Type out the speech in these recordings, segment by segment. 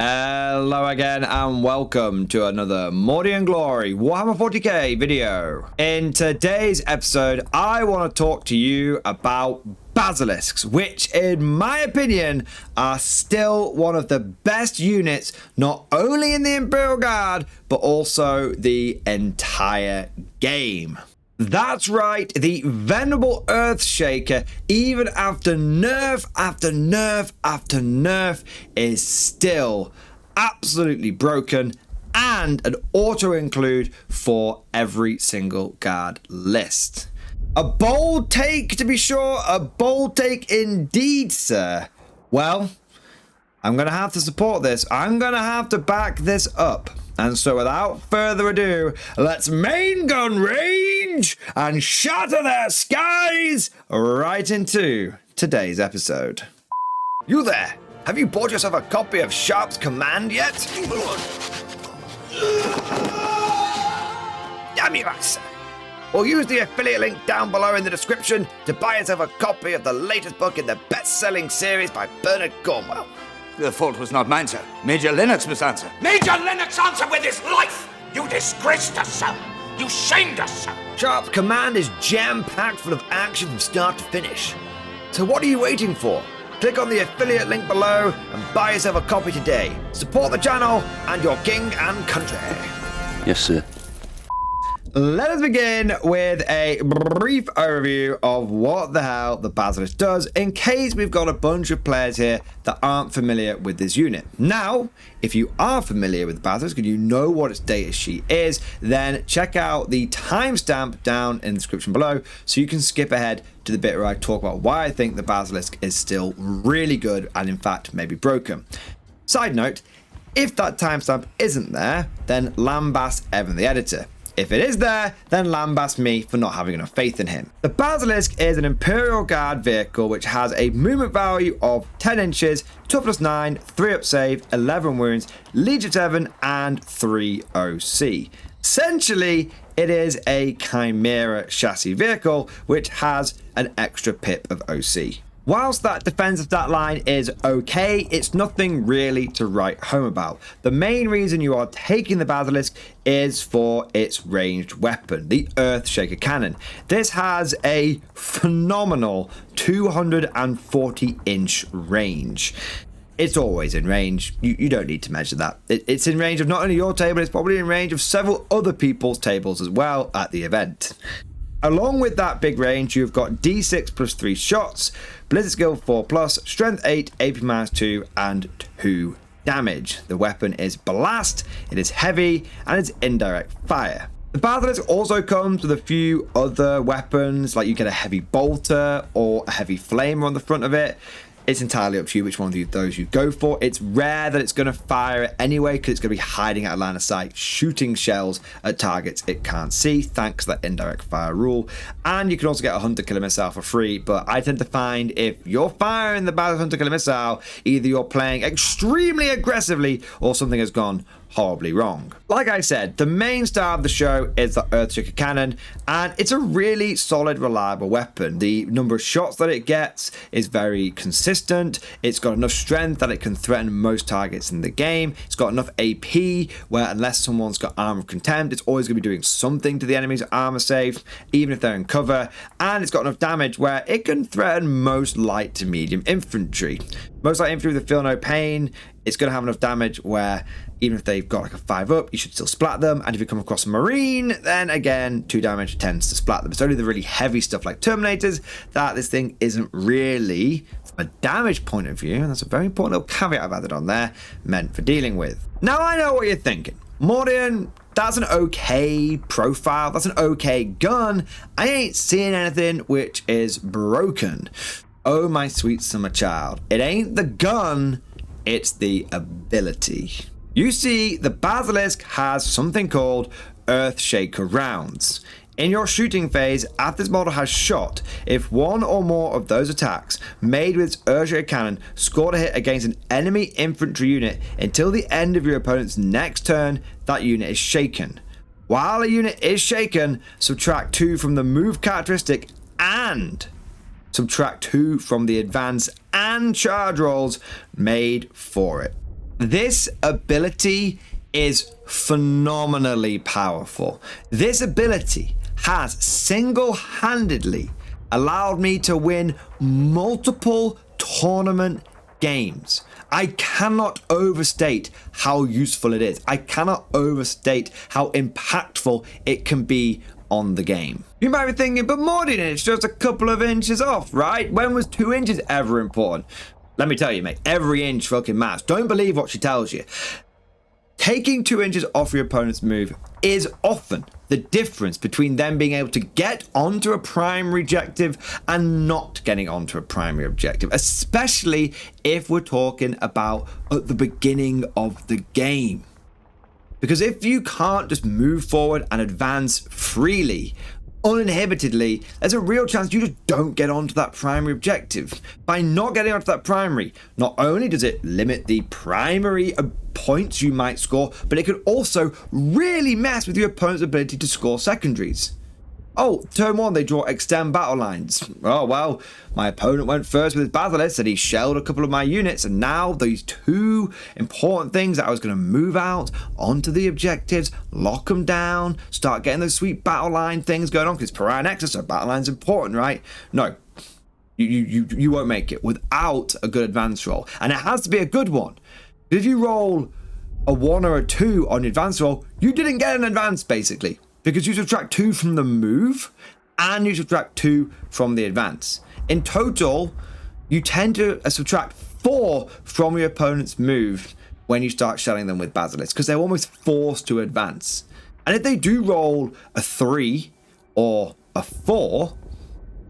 Hello again and welcome to another Mordy and Glory Warhammer 40k video. In today's episode, I want to talk to you about Basilisks, which in my opinion are still one of the best units, not only in the Imperial Guard, but also the entire game. That's right, the venerable Earthshaker, even after nerf after nerf after nerf, is still absolutely broken and an auto-include for every single guard list. A bold take, to be sure, a bold take indeed, sir. Well, I'm going to have to support this. I'm going to have to back this up. And so without further ado, let's main gun range and shatter their skies right into today's episode. You there! Have you bought yourself a copy of Sharp's Command yet? Damn you, sir. Or use the affiliate link down below in the description to buy yourself a copy of the latest book in the best-selling series by Bernard Cornwell. The fault was not mine, sir. Major Lennox must answer. Major Lennox answer with his life! You disgraced us, sir! You shamed us, sir! Sharp's Command is jam-packed full of action from start to finish. So what are you waiting for? Click on the affiliate link below and buy yourself a copy today. Support the channel and your king and country. Yes, sir. Let us begin with a brief overview of what the hell the Basilisk does, in case we've got a bunch of players here that aren't familiar with this unit. Now, if you are familiar with the Basilisk and you know what its data sheet is, then check out the timestamp down in the description below so you can skip ahead to the bit where I talk about why I think the Basilisk is still really good and in fact maybe broken. Side note, if that timestamp isn't there, then lambast Evan the editor. If it is there, then lambast me for not having enough faith in him. The Basilisk is an Imperial Guard vehicle which has a movement value of 10 inches, toughness 9, 3 up save, 11 wounds, leech of 7, and 3 OC. Essentially, it is a Chimera chassis vehicle which has an extra pip of OC. Whilst that defensive stat line is okay, it's nothing really to write home about. The main reason you are taking the Basilisk is for its ranged weapon, the Earthshaker cannon. This has a phenomenal 240-inch range. It's always in range. You don't need to measure that. It's in range of not only your table, it's probably in range of several other people's tables as well at the event. Along with that big range, you've got D6 plus 3 shots, Blizzard skill 4 plus, strength 8, AP minus 2, and 2 damage. The weapon is blast, it is heavy, and it's indirect fire. The Basilisk also comes with a few other weapons, like you get a heavy bolter or a heavy flamer on the front of it. It's entirely up to you which one of those you go for. It's rare that it's going to fire it anyway because it's going to be hiding out of line of sight, shooting shells at targets it can't see, thanks to that indirect fire rule. And you can also get a Hunter Killer Missile for free, but I tend to find if you're firing the Basilisk Hunter Killer Missile, either you're playing extremely aggressively or something has gone horribly wrong. Like I said, the main star of the show is the Earthshaker cannon, and it's a really solid, reliable weapon. The number of shots that it gets is very consistent. It's got enough strength that it can threaten most targets in the game. It's got enough AP where unless someone's got Armor of Contempt, it's always going to be doing something to the enemy's armor save, even if they're in cover. And it's got enough damage where it can threaten most light to medium infantry. Most light infantry that feel no pain, it's going to have enough damage where even if they've got like a 5 up, you should still splat them. And if you come across a Marine, then again, 2 damage tends to splat them. It's only the really heavy stuff like Terminators that this thing isn't really, from a damage point of view, and that's a very important little caveat I've added on there, meant for dealing with. Now I know what you're thinking. Mordian, that's an okay profile, that's an okay gun. I ain't seeing anything which is broken. Oh my sweet summer child. It ain't the gun, it's the ability. You see, the Basilisk has something called Earthshaker rounds. In your shooting phase, after this model has shot, if one or more of those attacks made with its Earthshaker cannon scored a hit against an enemy infantry unit until the end of your opponent's next turn, that unit is shaken. While a unit is shaken, subtract 2 from the move characteristic and subtract 2 from the advance and charge rolls made for it. This ability is phenomenally powerful. This ability has single-handedly allowed me to win multiple tournament games. I cannot overstate how useful it is. I cannot overstate how impactful it can be on the game. You might be thinking, but Mordian, it's just a couple of inches off, right? When was 2 inches ever important? Let me tell you, mate, every inch fucking matters. Don't believe what she tells you. Taking 2 inches off your opponent's move is often the difference between them being able to get onto a primary objective and not getting onto a primary objective, especially if we're talking about at the beginning of the game. Because if you can't just move forward and advance freely, uninhibitedly, there's a real chance you just don't get onto that primary objective. By not getting onto that primary, not only does it limit the primary points you might score, but it could also really mess with your opponent's ability to score secondaries. Oh, turn 1, they draw extend battle lines. Oh, well, my opponent went first with his Basilisk and he shelled a couple of my units, and now these 2 important things that I was going to move out onto the objectives, lock them down, start getting those sweet battle line things going on, because Pariah Nexus, so battle line's important, right? No, you won't make it without a good advance roll, and it has to be a good one. If you roll a 1 or a 2 on your advance roll, you didn't get an advance, basically. Because you subtract 2 from the move and you subtract 2 from the advance. In total, you tend to subtract 4 from your opponent's move when you start shelling them with Basilisks, because they're almost forced to advance. And if they do roll a 3 or a 4,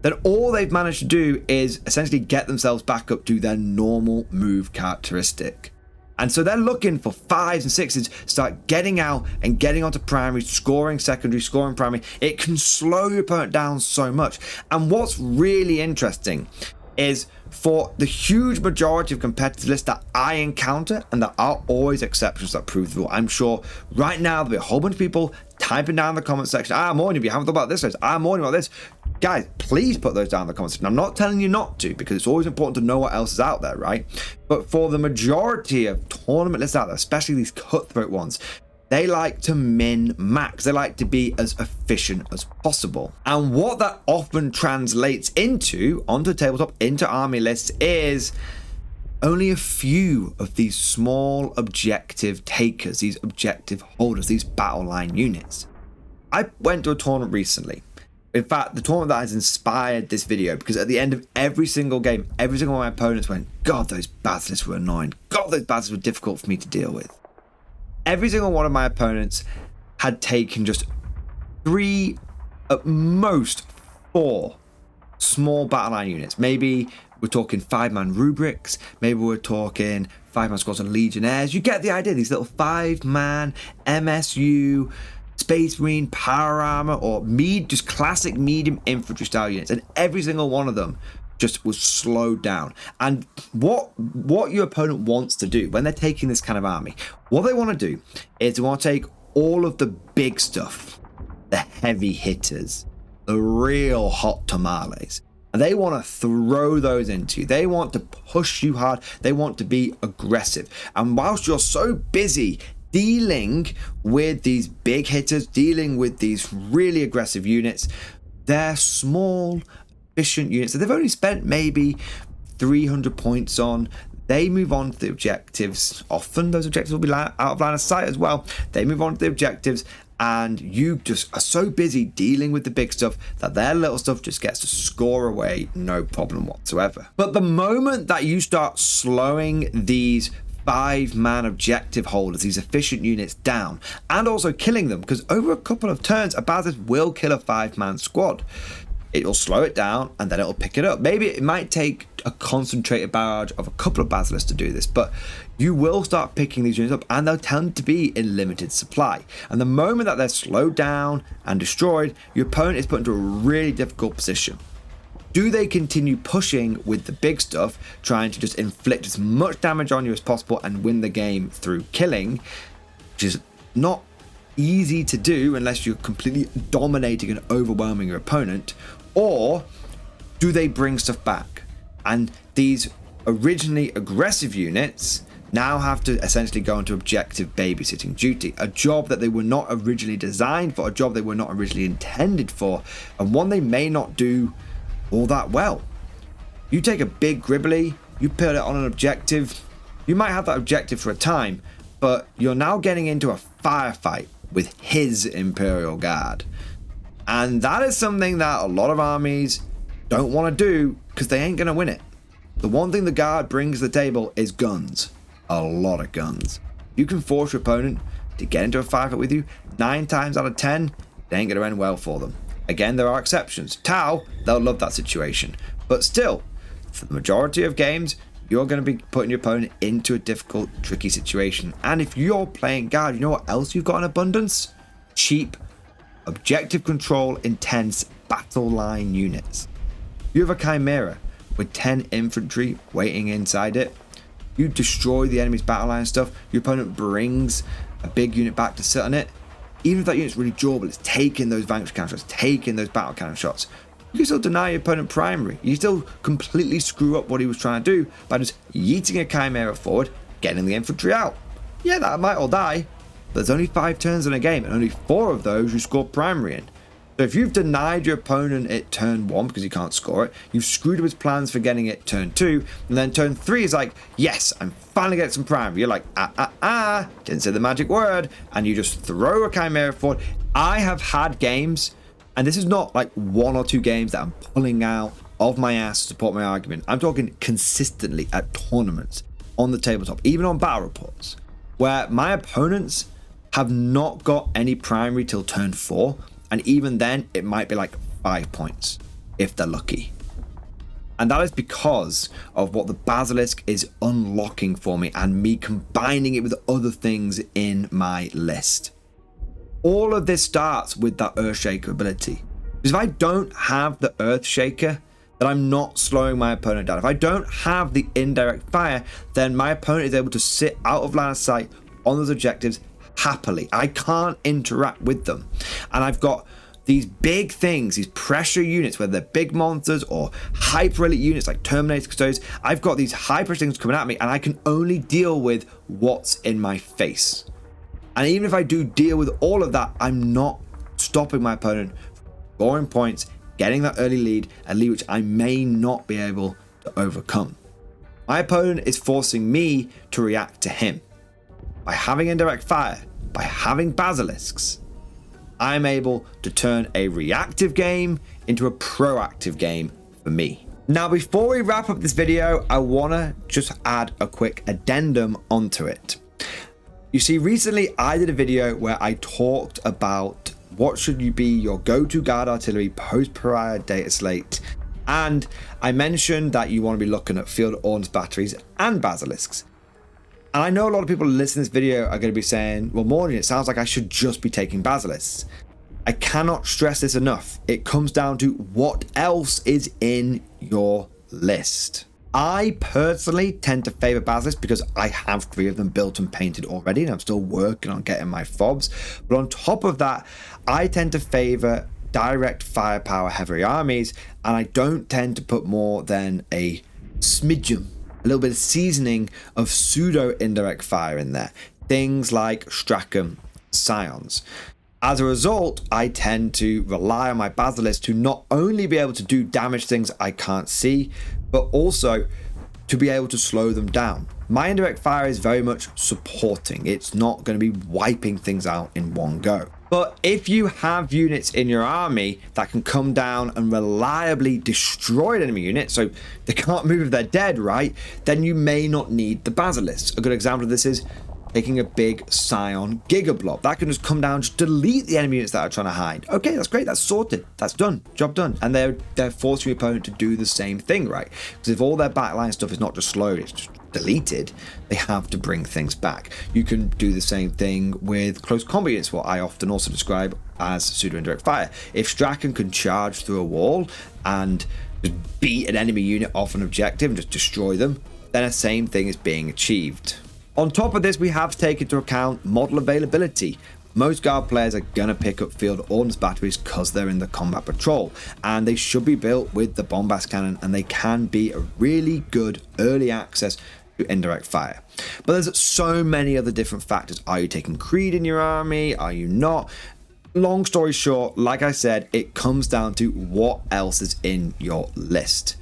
then all they've managed to do is essentially get themselves back up to their normal move characteristic. And so they're looking for 5s and 6s, start getting out and getting onto primary, scoring secondary, scoring primary. It can slow your opponent down so much. And what's really interesting is for the huge majority of competitive lists that I encounter, and there are always exceptions that prove the rule. I'm sure right now there'll be a whole bunch of people typing down in the comment section, I'm warning you, you haven't thought about this list, I'm warning you about this. Guys, please put those down in the comment section. I'm not telling you not to, because it's always important to know what else is out there, right? But for the majority of tournament lists out there, especially these cutthroat ones, they like to min-max. They like to be as efficient as possible. And what that often translates into, onto tabletop, into army lists, is only a few of these small objective takers, these objective holders, these battle line units. I went to a tournament recently. In fact, the tournament that has inspired this video, because at the end of every single game, every single one of my opponents went, God, those Basilisks were annoying. God, those Basilisks were difficult for me to deal with. Every single one of my opponents had taken just 3, at most 4 small battle line units. Maybe we're talking 5-man rubrics. Maybe we're talking 5-man squads and legionnaires. You get the idea. These little 5-man MSU, Space Marine, power armor, or just classic medium infantry style units, and every single one of them just was slowed down. And what your opponent wants to do when they're taking this kind of army, what they want to do is they want to take all of the big stuff, the heavy hitters, the real hot tamales, and they want to throw those into you. They want to push you hard. They want to be aggressive. And whilst you're so busy dealing with these big hitters, dealing with these really aggressive units, they're small, efficient units that they've only spent maybe 300 points on. They move on to the objectives. Often those objectives will be out of line of sight as well. They move on to the objectives, and you just are so busy dealing with the big stuff that their little stuff just gets to score away, no problem whatsoever. But the moment that you start slowing these 5-man objective holders, these efficient units, down, and also killing them, because over a couple of turns a Basilisk will kill a 5-man squad. It will slow it down and then it'll pick it up. Maybe it might take a concentrated barrage of a couple of Basilisks to do this, but you will start picking these units up, and they'll tend to be in limited supply. And the moment that they're slowed down and destroyed, your opponent is put into a really difficult position. Do they continue pushing with the big stuff, trying to just inflict as much damage on you as possible and win the game through killing, which is not easy to do unless you're completely dominating and overwhelming your opponent? Or do they bring stuff back? And these originally aggressive units, now have to essentially go into objective babysitting duty, a job that they were not originally designed for, a job they were not originally intended for, and one they may not do all that well. You take a big Gribbly, you put it on an objective, you might have that objective for a time, but you're now getting into a firefight with his Imperial Guard. And that is something that a lot of armies don't want to do because they ain't going to win it. The one thing the Guard brings to the table is guns. A lot of guns. You can force your opponent to get into a firefight with you. 9 times out of 10, it ain't going to end well for them. Again, there are exceptions. Tau, they'll love that situation. But still, for the majority of games, you're going to be putting your opponent into a difficult, tricky situation. And if you're playing Guard, you know what else you've got in abundance? Cheap, objective control, intense battle line units. You have a Chimera with 10 infantry waiting inside it. You destroy the enemy's battle line stuff. Your opponent brings a big unit back to sit on it. Even if that unit's really durable, it's taking those vanquish cannon shots, taking those battle cannon shots. You can still deny your opponent primary. You still completely screw up what he was trying to do by just yeeting a Chimera forward, getting the infantry out. Yeah, that might all die, but there's only 5 turns in a game, and only 4 of those you score primary in. So if you've denied your opponent it turn 1 because he can't score it, you've screwed up his plans for getting it turn 2, and then turn 3 is like, yes, I'm finally getting some primary. You're like, didn't say the magic word, and you just throw a Chimera forward. I have had games, and this is not like 1 or 2 games that I'm pulling out of my ass to support my argument. I'm talking consistently at tournaments, on the tabletop, even on battle reports, where my opponents have not got any primary till turn 4, and even then it might be like 5 points if they're lucky. And that is because of what the Basilisk is unlocking for me and me combining it with other things in my list. All of this starts with that Earthshaker ability. Because if I don't have the Earthshaker, then I'm not slowing my opponent down. If I don't have the indirect fire, then my opponent is able to sit out of line of sight on those objectives happily. I can't interact with them. And I've got these big things, these pressure units, whether they're big monsters or hyper elite units like Terminator Custodians. I've got these high pressure things coming at me, and I can only deal with what's in my face. And even if I do deal with all of that, I'm not stopping my opponent from scoring points, getting that early lead, a lead which I may not be able to overcome. My opponent is forcing me to react to him. By having indirect fire, by having basilisks, I'm able to turn a reactive game into a proactive game for me. Now, before we wrap up this video, I want to just add a quick addendum onto it. You see, recently I did a video where I talked about what should you be your go-to Guard artillery post-Pariah data slate, and I mentioned that you want to be looking at field ordnance batteries and basilisks. And I know a lot of people listening to this video are going to be saying, well, Mordian, it sounds like I should just be taking basilisks. I cannot stress this enough. It comes down to what else is in your list. I personally tend to favor basilisks because I have 3 of them built and painted already, and I'm still working on getting my fobs. But on top of that, I tend to favor direct firepower heavy armies, and I don't tend to put more than a smidgen, a little bit of seasoning of pseudo indirect fire in there. Things like Strachan Scions. As a result, I tend to rely on my Basilisk to not only be able to do damage things I can't see, but also to be able to slow them down. My indirect fire is very much supporting. It's not going to be wiping things out in one go. But if you have units in your army that can come down and reliably destroy an enemy unit, so they can't move if they're dead, right? Then you may not need the Basilisk. A good example of this is taking a big Scion Giga Blob. That can just come down, just delete the enemy units that are trying to hide. Okay, that's great, that's sorted, that's done, job done. And they're forcing your opponent to do the same thing, right? Because if all their backline stuff is not just slowed, it's just deleted, they have to bring things back. You can do the same thing with close combat units, what I often also describe as pseudo indirect fire. If Strachan can charge through a wall and just beat an enemy unit off an objective and just destroy them, then the same thing is being achieved. On top of this, we have to take into account model availability. Most Guard players are going to pick up field ordnance batteries because they're in the combat patrol, and they should be built with the bombast cannon, and they can be a really good early access indirect fire. But there's so many other different factors. Are you taking Creed in your army? Are you not? Long story short, like I said, it comes down to what else is in your list.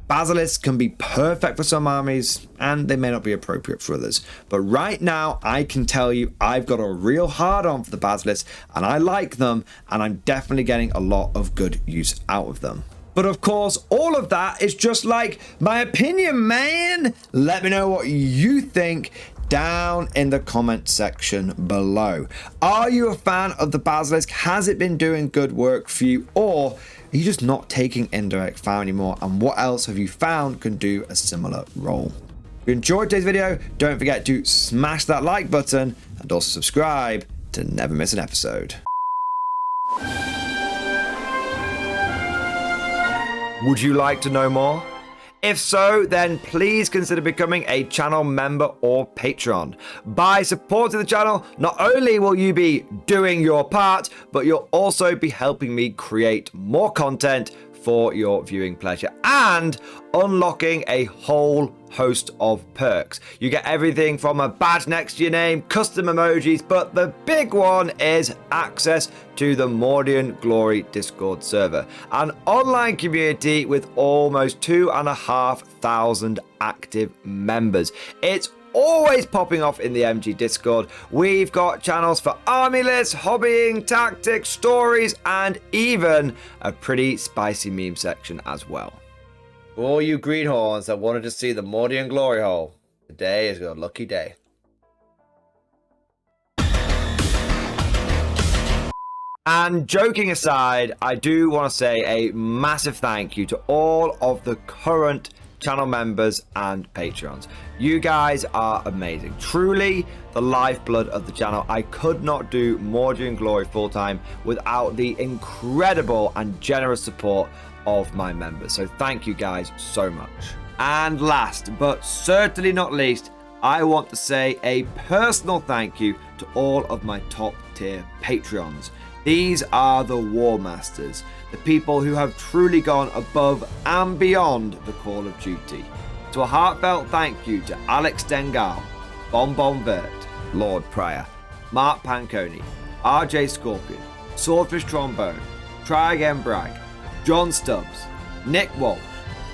Basilisks can be perfect for some armies, and they may not be appropriate for others. But right now, I can tell you I've got a real hard-on for the Basilisks, and I like them, and I'm definitely getting a lot of good use out of them. But of course, all of that is just like my opinion, man. Let me know what you think down in the comment section below. Are you a fan of the Basilisk? Has it been doing good work for you, or are you just not taking indirect fire anymore? And what else have you found can do a similar role? If you enjoyed today's video, don't forget to smash that like button and also subscribe to never miss an episode. Would you like to know more? If so, then please consider becoming a channel member or patron. By supporting the channel, not only will you be doing your part, but you'll also be helping me create more content for your viewing pleasure and unlocking a whole host of perks. You get everything from a badge next to your name, custom emojis, but the big one is access to the Mordian Glory Discord server, an online community with almost 2,500 active members. It's always popping off in the MG Discord. We've got channels for army lists, hobbying, tactics, stories, and even a pretty spicy meme section as well. For all you greenhorns that wanted to see the Mordian Glory Hole, today is your lucky day. And joking aside, I do want to say a massive thank you to all of the current channel members and patrons. You guys are amazing. Truly the lifeblood of the channel. I could not do Mordian Glory full time without the incredible and generous support of my members. So thank you guys so much. And last but certainly not least, I want to say a personal thank you to all of my top tier Patreons. These are the War Masters, the people who have truly gone above and beyond the call of duty. So a heartfelt thank you to Alex Dengal, Bon Vert, Lord Pryor, Mark Panconi, RJ Scorpion, Swordfish Trombone, Try Again Bragg, John Stubbs, Nick Walsh,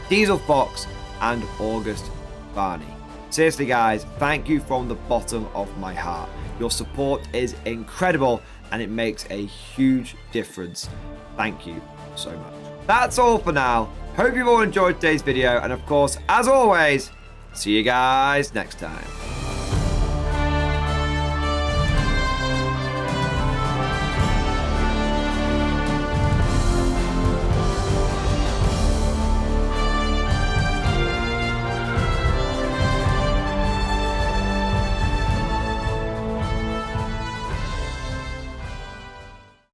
Diesel Fox, and August Barney. Seriously guys, thank you from the bottom of my heart. Your support is incredible and it makes a huge difference. Thank you so much. That's all for now. Hope you've all enjoyed today's video, and of course, as always, see you guys next time.